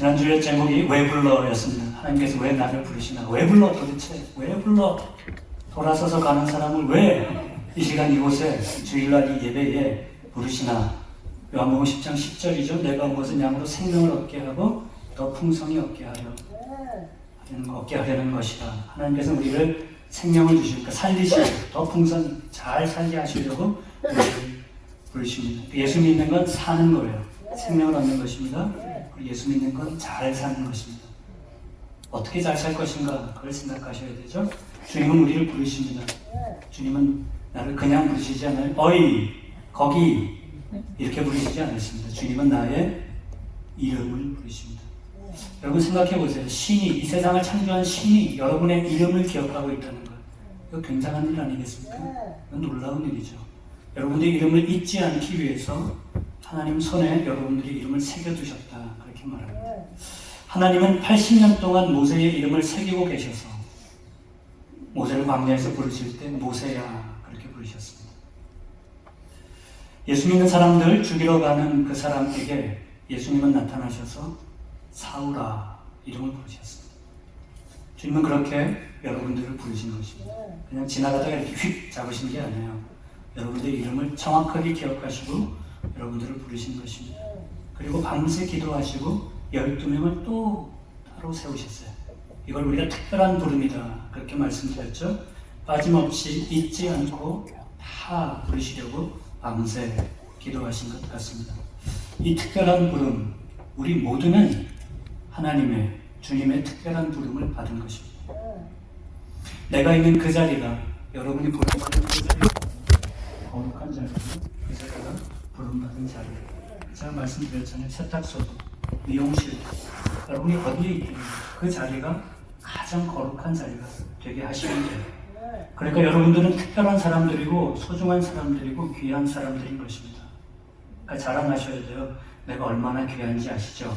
지난주에 제목이 왜 불러였습니다. 하나님께서 왜 나를 부르시나? 왜 불러 도대체? 왜 불러? 돌아서서 가는 사람을 왜 이 시간 이곳에 주일날 이 예배에 부르시나? 요한복음 10장 10절이죠. 내가 온 것은 양으로 생명을 얻게 하고 더 풍성히 얻게 하려는 것이다. 하나님께서 우리를 생명을 주시니까 살리시고 더 풍성히 잘 살게 하시려고 우리를 부르십니다. 예수 믿는 건 사는 거예요. 생명을 얻는 것입니다. 예수 믿는 건 잘 사는 것입니다. 어떻게 잘 살 것인가 그걸 생각하셔야 되죠. 주님은 우리를 부르십니다. 주님은 나를 그냥 부르시지 않아요. 어이 거기 이렇게 부르시지 않으십니다. 주님은 나의 이름을 부르십니다. 여러분 생각해 보세요. 신이 이 세상을 창조한 신이 여러분의 이름을 기억하고 있다는 것, 이거 굉장한 일 아니겠습니까? 이건 놀라운 일이죠. 여러분들의 이름을 잊지 않기 위해서 하나님 손에 여러분들의 이름을 새겨두셨다 그렇게 말합니다. 하나님은 80년 동안 모세의 이름을 새기고 계셔서 모세를 광야에서 부르실 때 모세야 그렇게 부르셨습니다. 예수 믿는 사람들 죽이러 가는 그 사람에게 예수님은 나타나셔서 사울아 이름을 부르셨습니다. 주님은 그렇게 여러분들을 부르신 것입니다. 그냥 지나가다가 이렇게 휙 잡으신 게 아니에요. 여러분들의 이름을 정확하게 기억하시고 여러분들을 부르신 것입니다. 그리고 밤새 기도하시고 12명을 또 따로 세우셨어요. 이걸 우리가 특별한 부름이다 그렇게 말씀드렸죠. 빠짐없이 잊지 않고 다 부르시려고 밤새 기도하신 것 같습니다. 이 특별한 부름, 우리 모두는 하나님의 주님의 특별한 부름을 받은 것입니다. 내가 있는 그 자리가 여러분이 부름받은 그 자리가 거룩한 자리고 그 자리가 부름받은 자리예요. 제가 말씀드렸잖아요. 세탁소도 미용실 여러분이 어디에 있든지 그 자리가 가장 거룩한 자리가 되게 하시면 돼요. 그러니까 여러분들은 특별한 사람들이고 소중한 사람들이고 귀한 사람들인 것입니다. 그러니까 자랑하셔야 돼요. 내가 얼마나 귀한지 아시죠?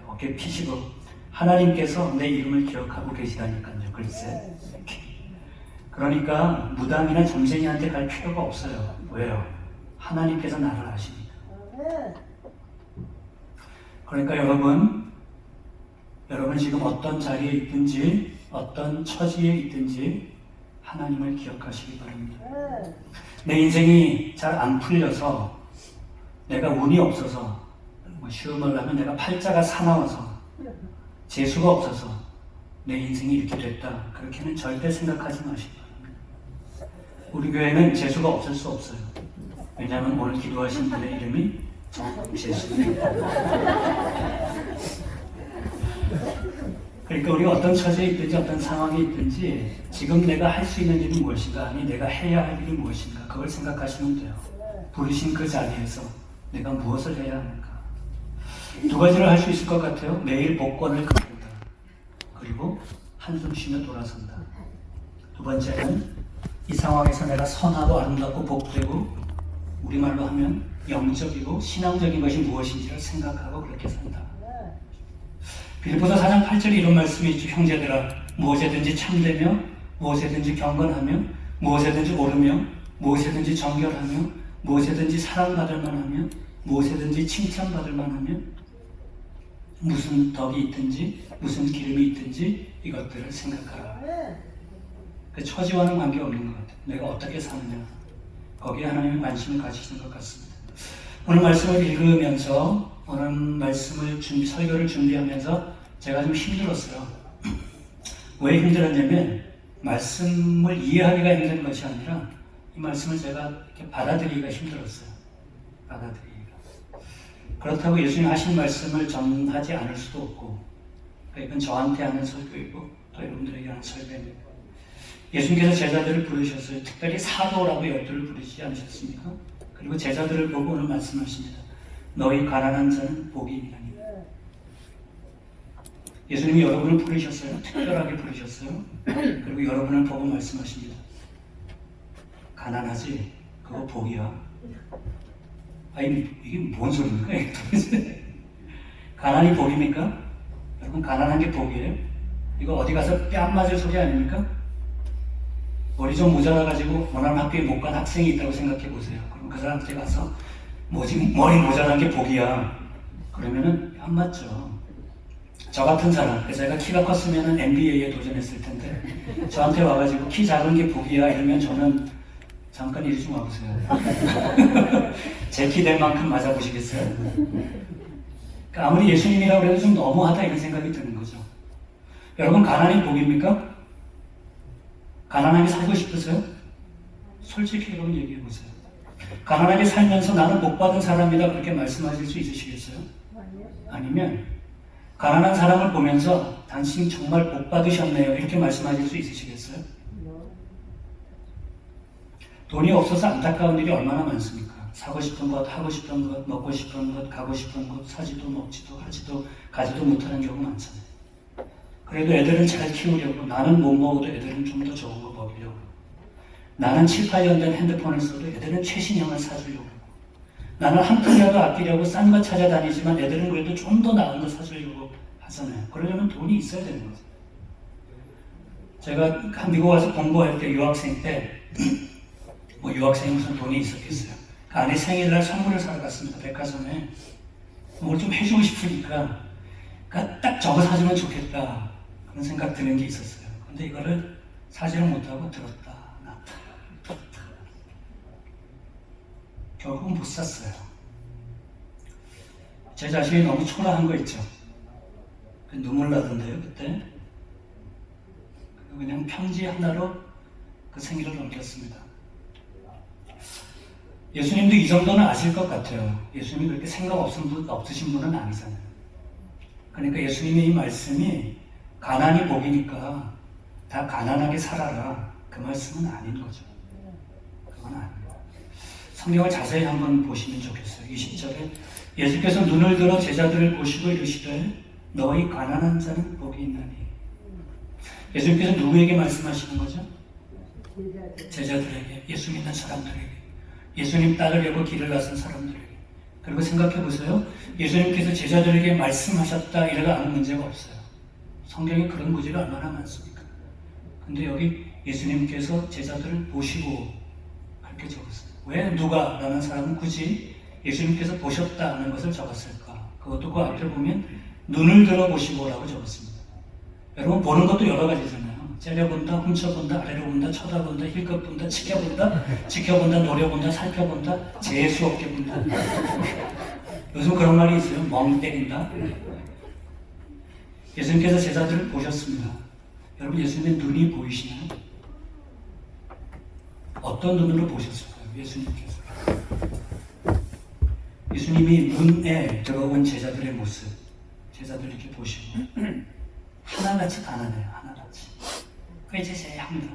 어깨 피시고 하나님께서 내 이름을 기억하고 계시다니까요. 글쎄. 그러니까 무당이나 점쟁이한테 갈 필요가 없어요. 왜요? 하나님께서 나를 아십니다. 그러니까 여러분 지금 어떤 자리에 있든지 어떤 처지에 있든지 하나님을 기억하시기 바랍니다. 내 인생이 잘 안 풀려서 내가 운이 없어서 쉬운 말로 하면 내가 팔자가 사나워서 재수가 없어서 내 인생이 이렇게 됐다 그렇게는 절대 생각하지 마시기 바랍니다. 우리 교회는 재수가 없을 수 없어요. 왜냐하면 오늘 기도하신 분의 이름이 정재수입니다. 그러니까 우리가 어떤 처지에 있든지 어떤 상황에 있든지 지금 내가 할 수 있는 일이 무엇인가 아니 내가 해야 할 일이 무엇인가 그걸 생각하시면 돼요. 부르신 그 자리에서 내가 무엇을 해야 하는가. 두 가지를 할 수 있을 것 같아요. 매일 복권을 갖는다. 그리고 한숨 쉬며 돌아선다. 두 번째는 이 상황에서 내가 선하고 아름답고 복되고 우리말로 하면 영적이고 신앙적인 것이 무엇인지를 생각하고 그렇게 산다. 빌립보서 4장 8절에 이런 말씀이 있죠. 형제들아 무엇에든지 참되며 무엇에든지 경건하며 무엇에든지 오르며 무엇에든지 정결하며 무엇에든지 사랑받을 만하며 무엇에든지 칭찬받을 만하며 무슨 덕이 있든지 무슨 기름이 있든지 이것들을 생각하라. 그 처지와는 관계없는 것 같아요. 내가 어떻게 사느냐 거기에 하나님의 관심을 가지시는 것 같습니다. 오늘 말씀을 읽으면서 오늘 말씀을 설교를 준비하면서 제가 좀 힘들었어요. 왜 힘들었냐면 말씀을 이해하기가 힘든 것이 아니라 이 말씀을 제가 이렇게 받아들이기가 힘들었어요. 받아들이기가. 그렇다고 예수님 하신 말씀을 전하지 않을 수도 없고 이건 저한테 하는 설교이고 또 여러분들에게 하는 설교입니다. 예수님께서 제자들을 부르셨어요. 특별히 사도라고 열두를 부르시지 않으셨습니까? 그리고 제자들을 보고 오늘 말씀하십니다. 너희 가난한 자는 복이 있나니. 예수님이 여러분을 부르셨어요. 특별하게 부르셨어요. 그리고 여러분을 보고 말씀하십니다. 가난하지? 그거 복이야. 아니 이게 뭔 소리입니까? 가난이 복입니까? 여러분 가난한 게 복이에요? 이거 어디 가서 뺨 맞을 소리 아닙니까? 머리 좀 모자라가지고 원하는 학교에 못 간 학생이 있다고 생각해 보세요. 그럼 그 사람한테 가서 머리 모자란 게 복이야. 그러면은 안 맞죠. 저 같은 사람, 제가 키가 컸으면 NBA에 도전했을 텐데 저한테 와가지고 키 작은 게 복이야 이러면 저는 잠깐 이리 좀 와보세요. 제 키 될 만큼 맞아보시겠어요? 그러니까 아무리 예수님이라고 해도 좀 너무하다 이런 생각이 드는 거죠. 여러분 가난이 복입니까? 가난하게 살고 싶으세요? 솔직히 여러분 얘기해보세요. 가난하게 살면서 나는 복받은 사람이다 그렇게 말씀하실 수 있으시겠어요? 아니면 가난한 사람을 보면서 당신 정말 복받으셨네요 이렇게 말씀하실 수 있으시겠어요? 돈이 없어서 안타까운 일이 얼마나 많습니까? 사고 싶은 것, 하고 싶은 것, 먹고 싶은 것, 가고 싶은 것, 사지도 먹지도 하지도 가지도 못하는 경우 많잖아요. 그래도 애들은 잘 키우려고 나는 못 먹어도 애들은 좀 더 좋은 거 먹이려고 나는 7, 8년 된 핸드폰을 써도 애들은 최신형을 사주려고 나는 한 푼이라도 아끼려고 싼 거 찾아다니지만 애들은 그래도 좀 더 나은 거 사주려고 하잖아요. 그러려면 돈이 있어야 되는 거죠. 제가 미국 와서 공부할 때 유학생 때 뭐 유학생이 무슨 돈이 있었겠어요. 그 아내 생일날 선물을 사러 갔습니다. 백화점에 뭘 좀 해주고 싶으니까 그러니까 딱 저거 사주면 좋겠다 그런 생각 드는 게 있었어요. 근데 이거를 사지를 못하고 들었다 놨다 결국은 못 샀어요. 제 자신이 너무 초라한 거 있죠. 눈물 나던데요 그때. 그냥 편지 하나로 그 생일을 넘겼습니다. 예수님도 이 정도는 아실 것 같아요. 예수님이 그렇게 생각 없으신 분은 아니잖아요. 그러니까 예수님의 이 말씀이 가난이 복이니까 다 가난하게 살아라 그 말씀은 아닌 거죠. 그건 아니에요. 성경을 자세히 한번 보시면 좋겠어요. 20절에 예수께서 눈을 들어 제자들을 보시고 이르시되 너희 가난한 자는 복이 있나니. 예수님께서 누구에게 말씀하시는 거죠? 제자들에게, 예수 믿는 사람들에게, 예수님 따르려고 길을 나선 사람들에게. 그리고 생각해 보세요. 예수님께서 제자들에게 말씀하셨다 이래가 아무 문제가 없어요. 성경에 그런 구절이 얼마나 많습니까? 근데 여기 예수님께서 제자들을 보시고 그렇게 적었어요. 왜 누가 라는 사람은 굳이 예수님께서 보셨다는 것을 적었을까? 그것도 그 앞에 보면 눈을 들어 보시고라고 적었습니다. 여러분 보는 것도 여러 가지잖아요. 째려본다, 훔쳐본다, 아래로 본다, 쳐다본다, 힐끗 본다, 지켜본다, 노려본다, 살펴본다, 재수 없게 본다. 요즘 그런 말이 있어요. 멍 때린다. 예수님께서 제자들을 보셨습니다. 여러분 예수님의 눈이 보이시나요? 어떤 눈으로 보셨을까요? 예수님께서. 예수님이 눈에 들어온 제자들의 모습, 제자들 이렇게 보시고 하나같이 가난해요. 하나같이. 그게 제일 합니다.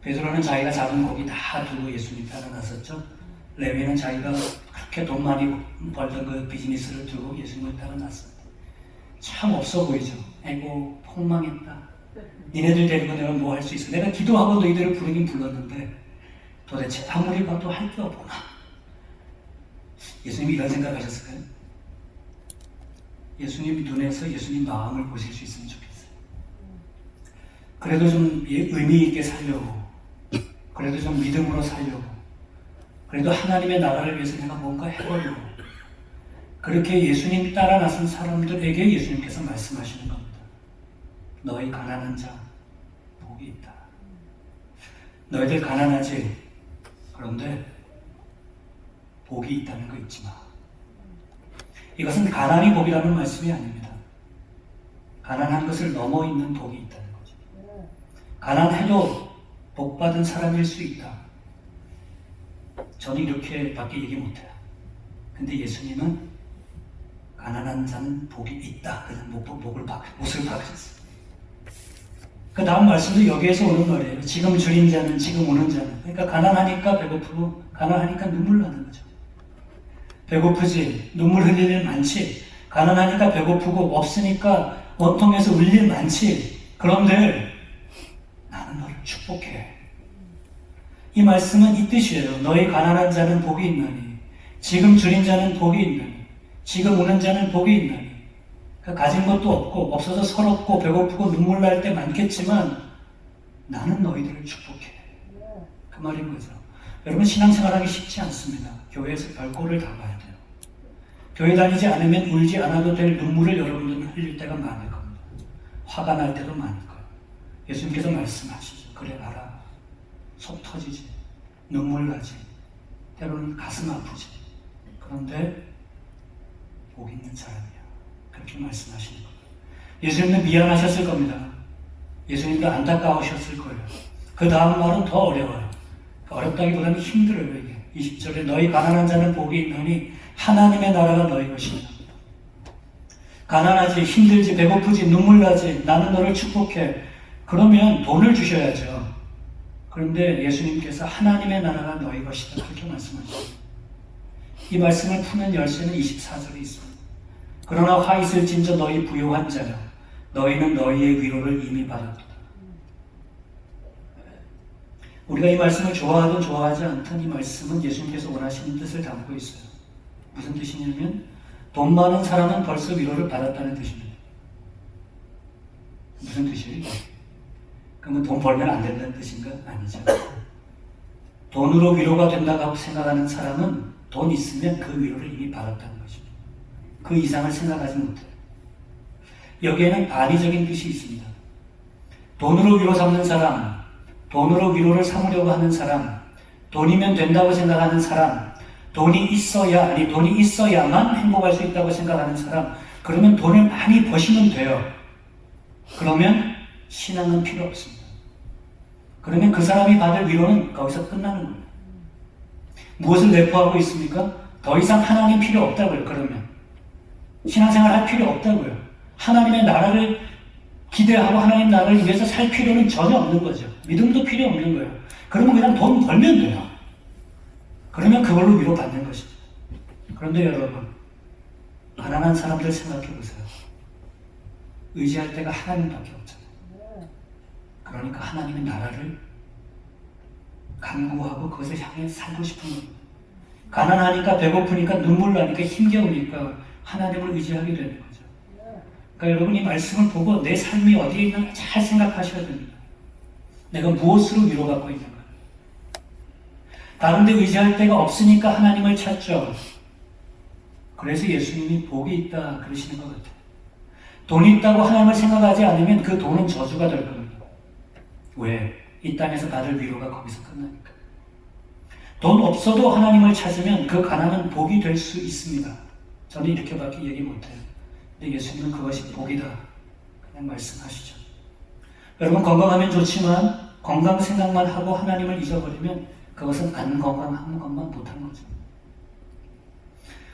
베드로는 자기가 잡은 고기 다 두고 예수님 따라 나섰죠. 레위는 자기가 그렇게 돈 많이 벌던 그 비즈니스를 두고 예수님을 따라 나섰어요. 참 없어 보이죠. 아이고 폭망했다. 니네들 데리고 내가 뭐 할 수 있어. 내가 기도하고 너희들을 부르긴 불렀는데 도대체 아무리 봐도 할 게 없구나. 예수님이 이런 생각하셨을까요? 예수님 눈에서 예수님 마음을 보실 수 있으면 좋겠어요. 그래도 좀 의미 있게 살려고, 그래도 좀 믿음으로 살려고, 그래도 하나님의 나라를 위해서 내가 뭔가 해보려고, 그렇게 예수님 따라 나선 사람들에게 예수님께서 말씀하시는 겁니다. 너희 가난한 자 복이 있다. 너희들 가난하지? 그런데 복이 있다는 거 잊지 마. 이것은 가난이 복이라는 말씀이 아닙니다. 가난한 것을 넘어 있는 복이 있다는 거죠. 가난해도 복받은 사람일 수 있다. 저는 이렇게밖에 얘기 못해요. 근데 예수님은 가난한 자는 복이 있다. 그래서 못을 박으셨어요. 그 다음 말씀도 여기에서 오는 말이에요. 지금 줄인 자는, 지금 오는 자는. 그러니까 가난하니까 배고프고, 가난하니까 눈물 나는 거죠. 배고프지, 눈물 흘릴 일 많지. 가난하니까 배고프고, 없으니까 원통해서 울릴 일 많지. 그런데 나는 너를 축복해. 이 말씀은 이 뜻이에요. 너희 가난한 자는 복이 있나니, 지금 줄인 자는 복이 있나니, 지금 오는 자는 복이 있나니. 가진 것도 없고 없어서 서럽고 배고프고 눈물 날 때 많겠지만 나는 너희들을 축복해. 그 말인 거죠. 여러분 신앙생활하기 쉽지 않습니다. 교회에서 별꼴을 다 봐야 돼요. 교회 다니지 않으면 울지 않아도 될 눈물을 여러분들은 흘릴 때가 많을 겁니다. 화가 날 때도 많을 거예요. 예수님께서 말씀하시죠. 그래 알아. 속 터지지. 눈물 나지. 때로는 가슴 아프지. 그런데 복 있는 사람이야. 그렇게 말씀하시는 거예요. 예수님도 미안하셨을 겁니다. 예수님도 안타까우셨을 거예요. 그 다음 말은 더 어려워요. 어렵다기보다는 힘들어요. 이게 20절에 너희 가난한 자는 복이 있나니 하나님의 나라가 너희 것이다. 가난하지, 힘들지, 배고프지, 눈물 나지, 나는 너를 축복해. 그러면 돈을 주셔야죠. 그런데 예수님께서 하나님의 나라가 너희 것이다. 그렇게 말씀하십니다. 이 말씀을 푸는 열쇠는 24절에 있습니다. 그러나 화 있을진저 너희 부요한 자여 너희는 너희의 위로를 이미 받았다. 우리가 이 말씀을 좋아하든 좋아하지 않든 이 말씀은 예수님께서 원하시는 뜻을 담고 있어요. 무슨 뜻이냐면 돈 많은 사람은 벌써 위로를 받았다는 뜻입니다. 무슨 뜻이에요? 그러면 돈 벌면 안 된다는 뜻인가? 아니죠. 돈으로 위로가 된다고 생각하는 사람은 돈 있으면 그 위로를 이미 받았다는 것입니다. 그 이상을 생각하지 못해요. 여기에는 반의적인 뜻이 있습니다. 돈으로 위로 삼는 사람, 돈으로 위로를 삼으려고 하는 사람, 돈이면 된다고 생각하는 사람, 돈이 있어야만 행복할 수 있다고 생각하는 사람, 그러면 돈을 많이 버시면 돼요. 그러면 신앙은 필요 없습니다. 그러면 그 사람이 받을 위로는 거기서 끝나는 거예요. 무엇을 내포하고 있습니까? 더 이상 하나님 필요 없다고요. 그러면 신앙생활 할 필요 없다고요. 하나님의 나라를 기대하고 하나님 나라를 위해서 살 필요는 전혀 없는 거죠. 믿음도 필요 없는 거예요. 그러면 그냥 돈 벌면 돼요. 그러면 그걸로 위로받는 것입니다. 그런데 여러분, 가난한 사람들 생각해 보세요. 의지할 때가 하나님밖에 없잖아요. 그러니까 하나님의 나라를 간구하고 그것을 향해 살고 싶은 겁니다. 가난하니까, 배고프니까, 눈물 나니까, 힘겨우니까 하나님을 의지하게 되는 거죠. 그러니까 여러분 이 말씀을 보고 내 삶이 어디에 있는가 잘 생각하셔야 됩니다. 내가 무엇으로 위로받고 있는가. 다른 데 의지할 데가 없으니까 하나님을 찾죠. 그래서 예수님이 복이 있다 그러시는 것 같아요. 돈이 있다고 하나님을 생각하지 않으면 그 돈은 저주가 될 겁니다. 왜? 이 땅에서 받을 위로가 거기서 끝나니까. 돈 없어도 하나님을 찾으면 그 가난은 복이 될 수 있습니다. 저는 이렇게밖에 얘기 못해요. 근데 예수님은 그것이 복이다 그냥 말씀하시죠. 여러분 건강하면 좋지만 건강 생각만 하고 하나님을 잊어버리면 그것은 안 건강한 것만 못한 거죠.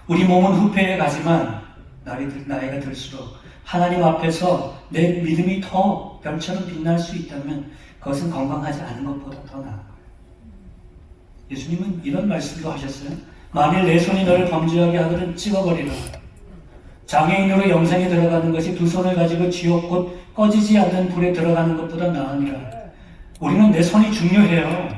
우리 몸은 후패해 가지만 나이가 들수록 하나님 앞에서 내 믿음이 더 별처럼 빛날 수 있다면 그것은 건강하지 않은 것보다 더 나은 거예요. 예수님은 이런 말씀도 하셨어요. 만일 내 손이 너를 범죄하게 하거든 찍어버리라. 장애인으로 영생에 들어가는 것이 두 손을 가지고 지옥 곧 꺼지지 않는 불에 들어가는 것보다 나으니라. 우리는 내 손이 중요해요.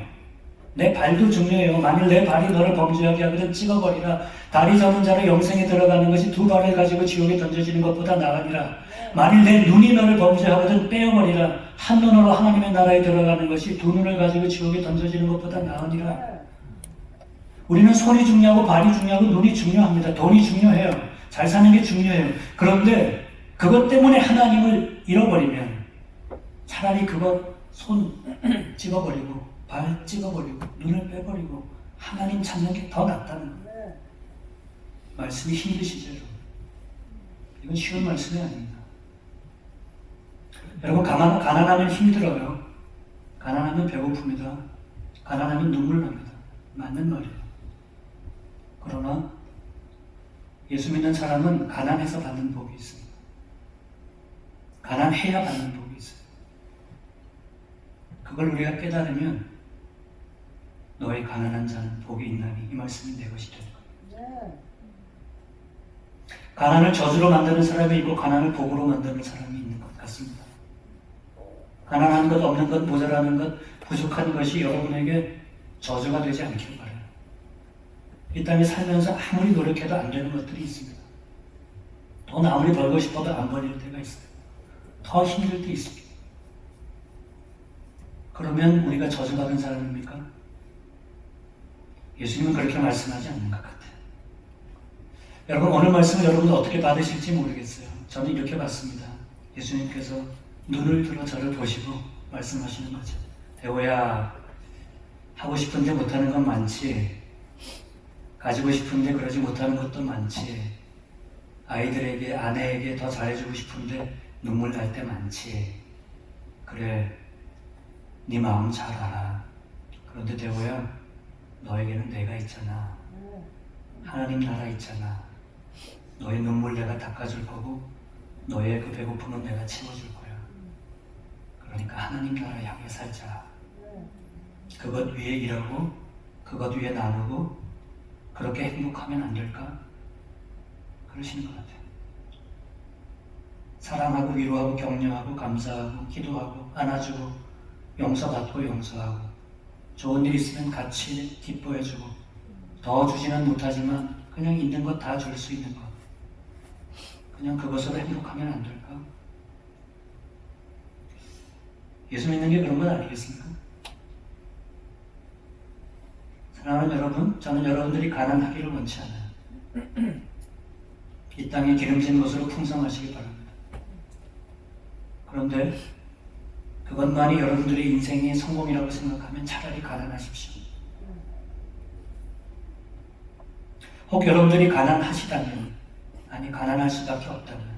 내 발도 중요해요. 만일 내 발이 너를 범죄하게 하거든 찍어버리라. 다리 저는 자로 영생에 들어가는 것이 두 발을 가지고 지옥에 던져지는 것보다 나으니라. 만일 내 눈이 너를 범죄하거든 빼어버리라. 한 눈으로 하나님의 나라에 들어가는 것이 두 눈을 가지고 지옥에 던져지는 것보다 나으니라. 우리는 손이 중요하고 발이 중요하고 눈이 중요합니다. 돈이 중요해요. 잘 사는 게 중요해요. 그런데 그것 때문에 하나님을 잃어버리면 차라리 그것 손 찍어버리고 발 찍어버리고 눈을 빼버리고 하나님 찾는 게 더 낫다는 거예요. 말씀이 힘드시죠? 이건 쉬운 말씀이 아닙니다. 여러분 가난하면 힘들어요. 가난하면 배고픕니다. 가난하면 눈물 납니다. 맞는 말이에요. 그러나 예수 믿는 사람은 가난해서 받는 복이 있습니다. 가난해야 받는 복이 있어요. 그걸 우리가 깨달으면 너의 가난한 자는 복이 있나니 이 말씀이 내 것이 될 거예요. 가난을 저주로 만드는 사람이 있고 가난을 복으로 만드는 사람이 있는 것 같습니다. 가난한 것, 없는 것, 모자라는 것, 부족한 것이 여러분에게 저주가 되지 않길 바라요. 이 땅에 살면서 아무리 노력해도 안 되는 것들이 있습니다. 돈 아무리 벌고 싶어도 안 벌릴 때가 있어요. 더 힘들 때 있습니다. 그러면 우리가 저주받은 사람입니까? 예수님은 그렇게 말씀하지 않는 것 같아요. 여러분 오늘 말씀을 여러분들 어떻게 받으실지 모르겠어요. 저는 이렇게 봤습니다. 예수님께서 눈을 들어 저를 보시고 말씀하시는 거죠. 대호야, 하고 싶은데 못하는 건 많지. 가지고 싶은데 그러지 못하는 것도 많지. 아이들에게, 아내에게 더 잘해주고 싶은데 눈물 날 때 많지. 그래, 네 마음 잘 알아. 그런데 대호야, 너에게는 내가 있잖아. 하나님 나라 있잖아. 너의 눈물 내가 닦아줄 거고 너의 그 배고픔은 내가 채워줄 거야. 그러니까 하나님 나라 향해 살자. 그것 위에 일하고 그것 위에 나누고 그렇게 행복하면 안 될까? 그러시는 것 같아요. 사랑하고 위로하고 격려하고 감사하고 기도하고 안아주고 용서받고 용서하고 좋은 일 있으면 같이 기뻐해주고 더 주지는 못하지만 그냥 있는 것 다 줄 수 있는 것, 그냥 그것으로 행복하면 안 될까? 예수 믿는 게 그런 건 아니겠습니까? 사랑하는 여러분, 저는 여러분들이 가난하기를 원치 않아요. 이 땅에 기름진 것으로 풍성하시기 바랍니다. 그런데 그것만이 여러분들의 인생의 성공이라고 생각하면 차라리 가난하십시오. 혹 여러분들이 가난하시다면, 아니 가난할 수밖에 없다면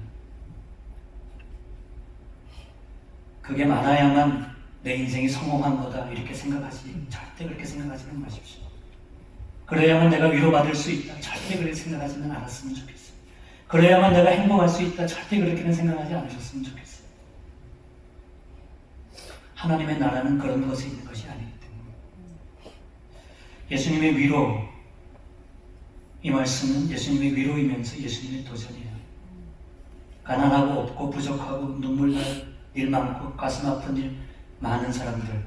그게 많아야만 내 인생이 성공한 거다 이렇게 생각하지, 절대 그렇게 생각하지는 마십시오. 그래야만 내가 위로받을 수 있다, 절대 그렇게 생각하지는 않았으면 좋겠어요. 그래야만 내가 행복할 수 있다, 절대 그렇게는 생각하지 않으셨으면 좋겠어요. 하나님의 나라는 그런 것에 있는 것이 아니기 때문에 예수님의 위로, 이 말씀은 예수님의 위로이면서 예수님의 도전이에요. 가난하고 없고 부족하고 눈물 날 일 많고 가슴 아픈 일 많은 사람들,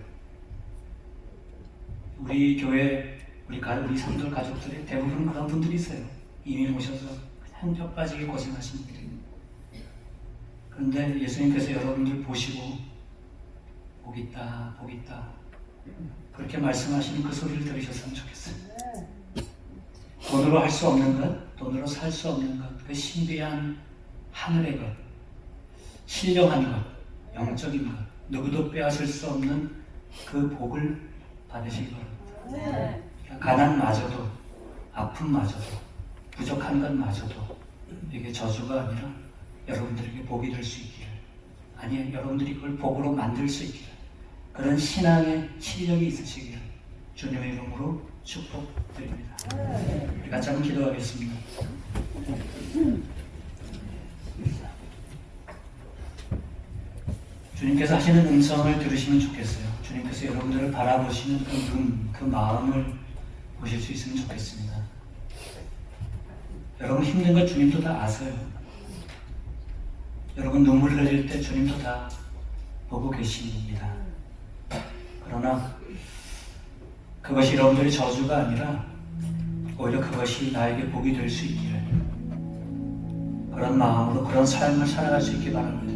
우리 교회 우리 성도 가족들의 대부분 그런 분들이세요. 이미 오셔서 그냥 뼈 빠지게 고생하시는 분들이. 그런데 예수님께서 여러분들 보시고 복 있다, 복 있다 그렇게 말씀하시는 그 소리를 들으셨으면 좋겠어요. 돈으로 할 수 없는 것, 돈으로 살 수 없는 것, 그 신비한 하늘의 것, 신령한 것, 영적인 것, 누구도 빼앗을 수 없는 그 복을 받으시기 바랍니다. 가난마저도, 아픔마저도, 부족한 것마저도 이게 저주가 아니라 여러분들에게 복이 될 수 있기를, 아니 여러분들이 그걸 복으로 만들 수 있기를, 그런 신앙의 실력이 있으시기를 주님의 이름으로 축복드립니다. 우리 같이 한번 기도하겠습니다. 주님께서 하시는 음성을 들으시면 좋겠어요. 주님께서 여러분들을 바라보시는 그 눈, 그 마음을 보실 수 있으면 좋겠습니다. 여러분 힘든 것 주님도 다 아세요. 여러분 눈물 흘릴 때 주님도 다 보고 계십니다. 그러나 그것이 여러분들의 저주가 아니라 오히려 그것이 나에게 복이 될 수 있기를, 그런 마음으로 그런 삶을 살아갈 수 있기 바랍니다.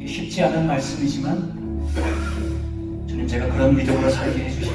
쉽지 않은 말씀이지만 주님 제가 그런 믿음으로 살게 해주시옵소서.